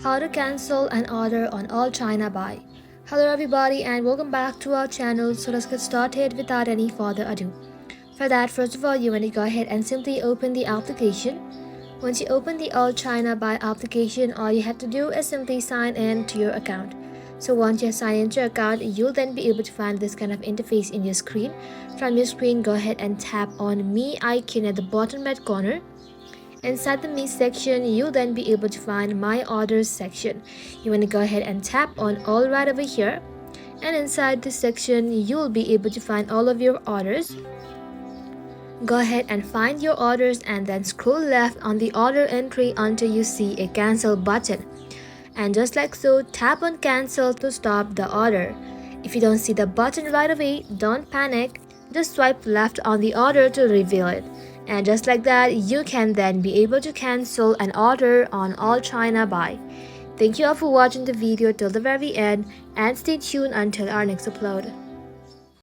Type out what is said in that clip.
How to cancel an order on AllChinaBuy. Hello everybody and welcome back to our channel. So let's get started without any further ado. For that, first of all, you want to go ahead and simply open the application. Once you open the AllChinaBuy application, all you have to do is simply sign in to your account. So once you sign into your account, you'll then be able to find this kind of interface in your screen. From your screen, go ahead and tap on Me icon at the bottom right corner. Inside the Me section, you'll then be able to find My Orders section. You want to go ahead and tap on All right over here. And inside this section, you'll be able to find all of your orders. Go ahead and find your orders and then scroll left on the order entry until you see a cancel button. And just like so, tap on cancel to stop the order. If you don't see the button right away, don't panic. Just swipe left on the order to reveal it. And just like that, you can then be able to cancel an order on AllChinaBuy. Thank you all for watching the video till the very end and stay tuned until our next upload.